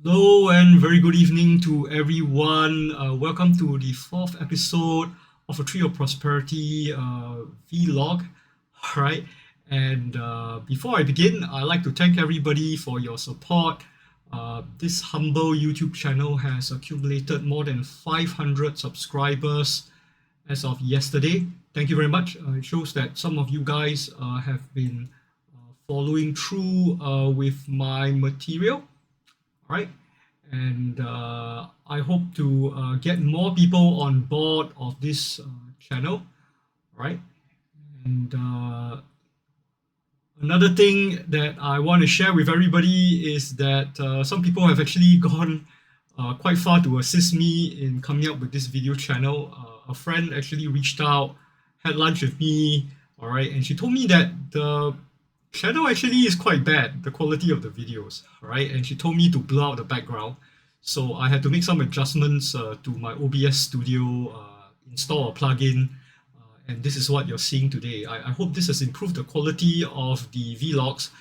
Hello and very good evening to everyone. Welcome to the fourth episode of a Tree of Prosperity vlog. All right. And before I begin, I'd like to thank everybody for your support. This humble YouTube channel has accumulated more than 500 subscribers as of yesterday. Thank you very much. It shows that some of you guys have been following through with my material. All right. And I hope to get more people on board of this channel. All right. And another thing that I want to share with everybody is that some people have actually gone quite far to assist me in coming up with this video channel. A friend actually reached out, had lunch with me, all right, and she told me that the channel actually is quite bad, the quality of the videos, all right, and she told me to blur out the background. So I had to make some adjustments to my OBS studio, install a plugin, and this is what you're seeing today. I hope this has improved the quality of the vlogs.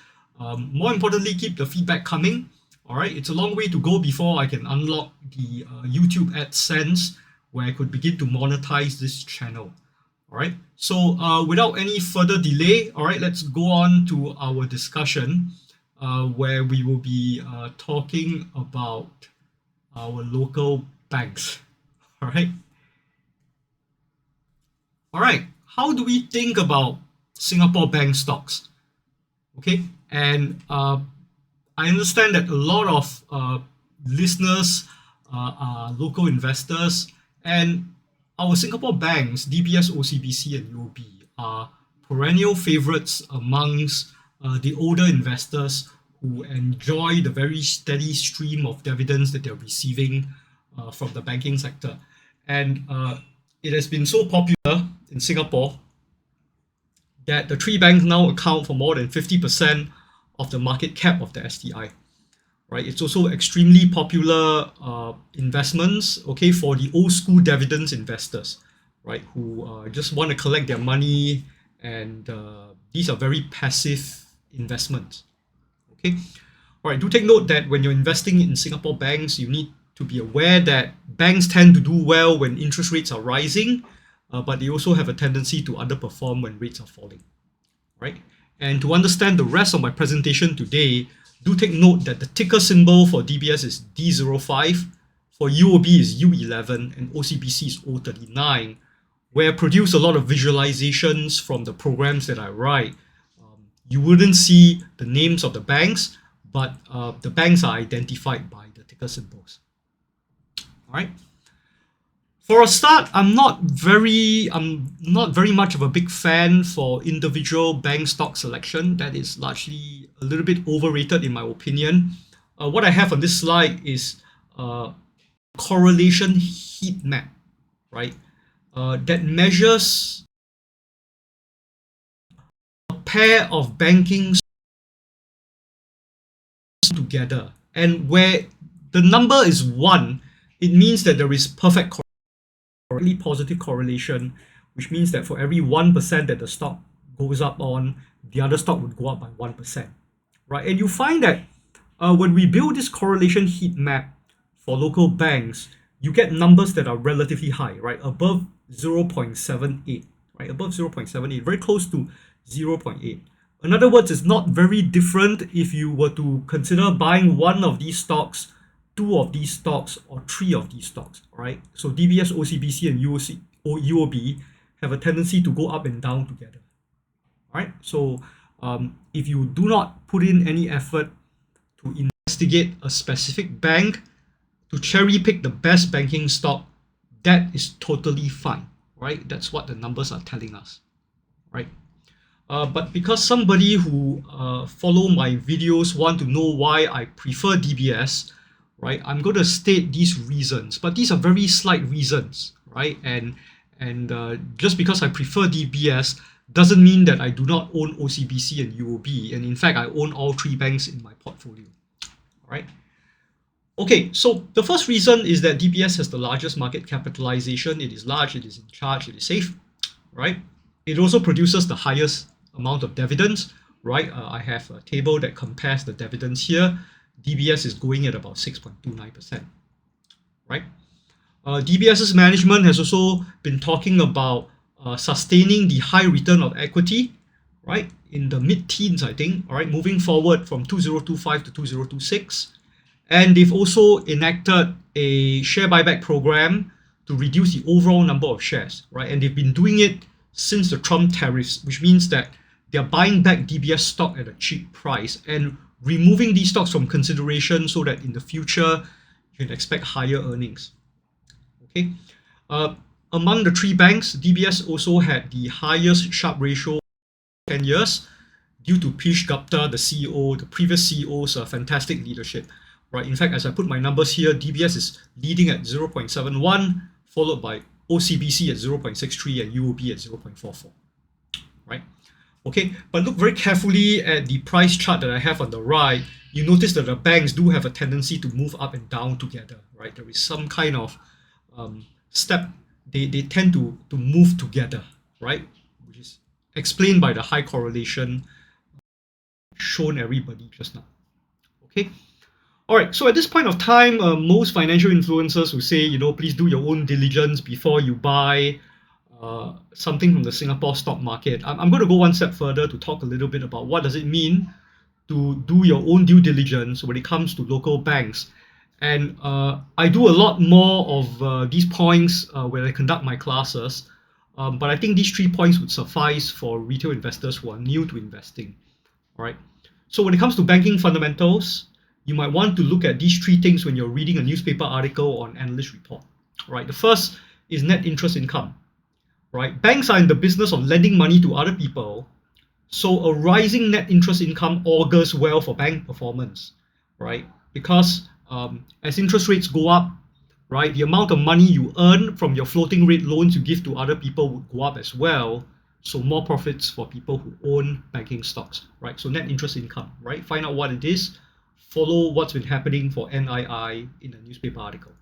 More importantly, keep the feedback coming. All right, it's a long way to go before I can unlock the YouTube AdSense where I could begin to monetize this channel. All right, so without any further delay, all right, let's go on to our discussion where we will be talking about our local banks. All right. All right. How do we think about Singapore bank stocks? Okay. And I understand that a lot of listeners are local investors, and our Singapore banks, DBS, OCBC, and UOB, are perennial favorites amongst the older investors who enjoy the very steady stream of dividends that they're receiving from the banking sector. And it has been so popular in Singapore that the three banks now account for more than 50% of the market cap of the STI. Right, it's also extremely popular investments, okay, for the old school dividends investors, right, who just want to collect their money, and these are very passive investments. Okay, all right. Do take note that when you're investing in Singapore banks, you need to be aware that banks tend to do well when interest rates are rising, but they also have a tendency to underperform when rates are falling. Right? And to understand the rest of my presentation today, do take note that the ticker symbol for DBS is D05, for UOB is U11, and OCBC is O39, where I produce a lot of visualizations from the programs that I write. You wouldn't see the names of the banks, but the banks are identified by the ticker symbols. All right. For a start, I'm not very much of a big fan for individual bank stock selection. That is largely a little bit overrated in my opinion. What I have on this slide is a correlation heat map, right? That measures a pair of banking together, and where the number is 1, it means that there is perfect positive correlation, which means that for every 1% that the stock goes up on, the other stock would go up by 1%, right? And you find that when we build this correlation heat map for local banks, you get numbers that are relatively high, right? Above 0.78, right? Above 0.78, very close to 0.8. In other words, it's not very different if you were to consider buying one of these stocks, 2 of these stocks, or 3 of these stocks, right? So DBS, OCBC, and UOB have a tendency to go up and down together, right? So if you do not put in any effort to investigate a specific bank, to cherry pick the best banking stock, that is totally fine, right? That's what the numbers are telling us, right? But because somebody who follow my videos want to know why I prefer DBS, right? I'm going to state these reasons, but these are very slight reasons, right? And just because I prefer DBS doesn't mean that I do not own OCBC and UOB, and in fact, I own all 3 banks in my portfolio, all right? Okay, so the first reason is that DBS has the largest market capitalization. It is large, it is in charge, it is safe, right? It also produces the highest amount of dividends, right? I have a table that compares the dividends here. DBS is going at about 6.29%, right? DBS's management has also been talking about sustaining the high return of equity, right, in the mid-teens, I think, all right, moving forward from 2025 to 2026. And they've also enacted a share buyback program to reduce the overall number of shares, right? And they've been doing it since the Trump tariffs, which means that they're buying back DBS stock at a cheap price and removing these stocks from consideration so that in the future you can expect higher earnings. Okay. Among the three banks, DBS also had the highest Sharpe ratio 10 years due to Piyush Gupta, the CEO, the previous CEO's fantastic leadership. Right. In fact, as I put my numbers here, DBS is leading at 0.71, followed by OCBC at 0.63 and UOB at 0.44. Right. Okay, but look very carefully at the price chart that I have on the right. You notice that the banks do have a tendency to move up and down together, right? There is some kind of step, they tend to move together, right? Which is explained by the high correlation shown everybody just now. Okay. All right, so at this point of time, most financial influencers will say, please do your own diligence before you buy something from the Singapore stock market. I'm going to go one step further to talk a little bit about what does it mean to do your own due diligence when it comes to local banks. And I do a lot more of these points when I conduct my classes, but I think these 3 points would suffice for retail investors who are new to investing. All right. So when it comes to banking fundamentals, you might want to look at these 3 things when you're reading a newspaper article or an analyst report. Right. The first is net interest income. Right. Banks are in the business of lending money to other people, so a rising net interest income augurs well for bank performance, right? Because as interest rates go up, right, the amount of money you earn from your floating rate loans you give to other people would go up as well. So more profits for people who own banking stocks, right? So net interest income, right? Find out what it is, follow what's been happening for NII in a newspaper article.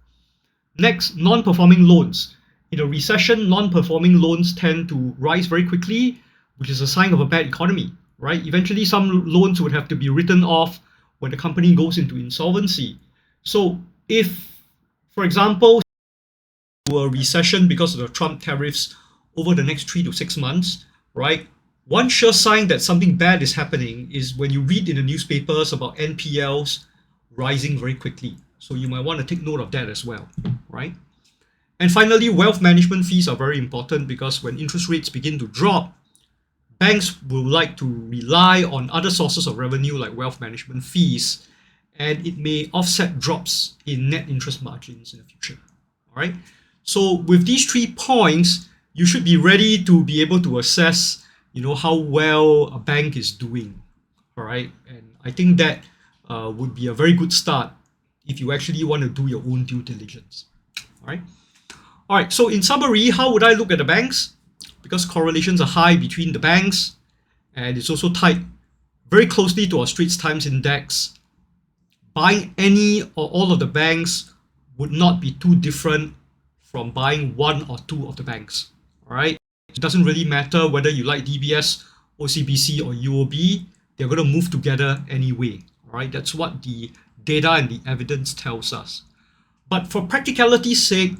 Next, non-performing loans. In a recession, non-performing loans tend to rise very quickly, which is a sign of a bad economy, right? Eventually, some loans would have to be written off when the company goes into insolvency. So if, for example, a recession because of the Trump tariffs over the next 3 to 6 months, right? One sure sign that something bad is happening is when you read in the newspapers about NPLs rising very quickly. So you might want to take note of that as well, right? And finally, wealth management fees are very important because when interest rates begin to drop, banks will like to rely on other sources of revenue like wealth management fees, and it may offset drops in net interest margins in the future. All right. So with these 3 points, you should be ready to be able to assess, how well a bank is doing. All right. And I think that would be a very good start if you actually want to do your own due diligence. All right. All right, so in summary, how would I look at the banks? Because correlations are high between the banks, and it's also tied very closely to our Straits Times Index. Buying any or all of the banks would not be too different from buying one or two of the banks. All right, it doesn't really matter whether you like DBS, OCBC, or UOB. They're going to move together anyway. All right, that's what the data and the evidence tells us. But for practicality's sake,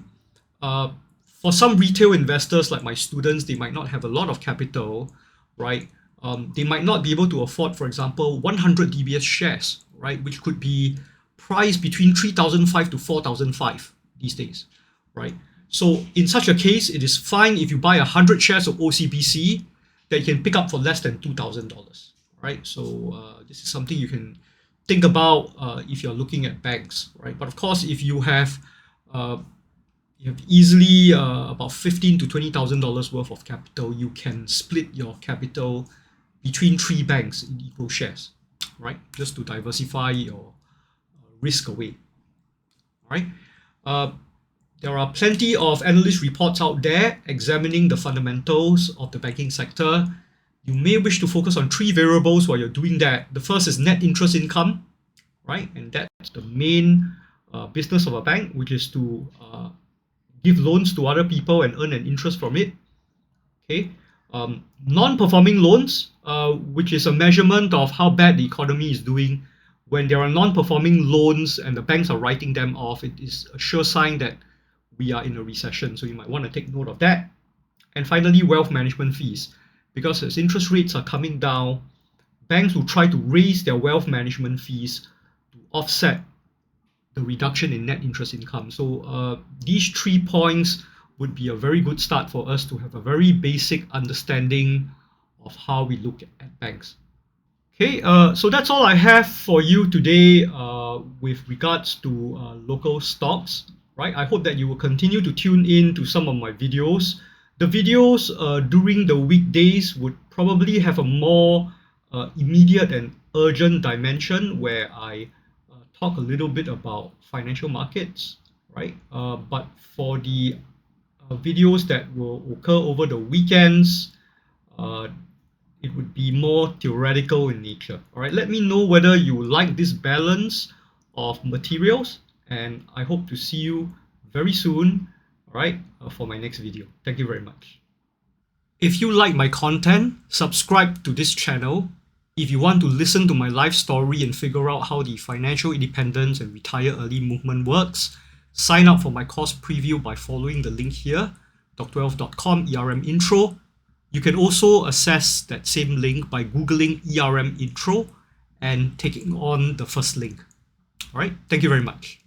for some retail investors like my students, they might not have a lot of capital, right? They might not be able to afford, for example, 100 DBS shares, right? Which could be priced between 3,005 to 4,005 these days, right? So in such a case, it is fine if you buy 100 shares of OCBC that you can pick up for less than $2,000, right? So this is something you can think about if you're looking at banks, right? But of course, if you have easily about $15,000 to $20,000 worth of capital, you can split your capital between 3 banks in equal shares, right? Just to diversify your risk away. All right. There are plenty of analyst reports out there examining the fundamentals of the banking sector. You may wish to focus on 3 variables while you're doing that. The first is net interest income, right? And that's the main business of a bank, which is to give loans to other people and earn an interest from it. Okay. Non-performing loans, which is a measurement of how bad the economy is doing, When there are non-performing loans and the banks are writing them off, it is a sure sign that we are in a recession. So you might want to take note of that. And finally, wealth management fees. Because as interest rates are coming down, banks will try to raise their wealth management fees to offset the reduction in net interest income. So these 3 points would be a very good start for us to have a very basic understanding of how we look at banks. Okay, so that's all I have for you today with regards to local stocks, right? I hope that you will continue to tune in to some of my videos. The videos during the weekdays would probably have a more immediate and urgent dimension where I talk a little bit about financial markets, right? But for the videos that will occur over the weekends, uh, it would be more theoretical in nature. All right, let me know whether you like this balance of materials, and I hope to see you very soon, all right, for my next video. Thank you very much. If you like my content, subscribe to this channel. If you want to listen to my life story and figure out how the financial independence and retire early movement works, sign up for my course preview by following the link here, dr12.com ERM intro. You can also access that same link by Googling ERM intro and taking on the first link. All right, thank you very much.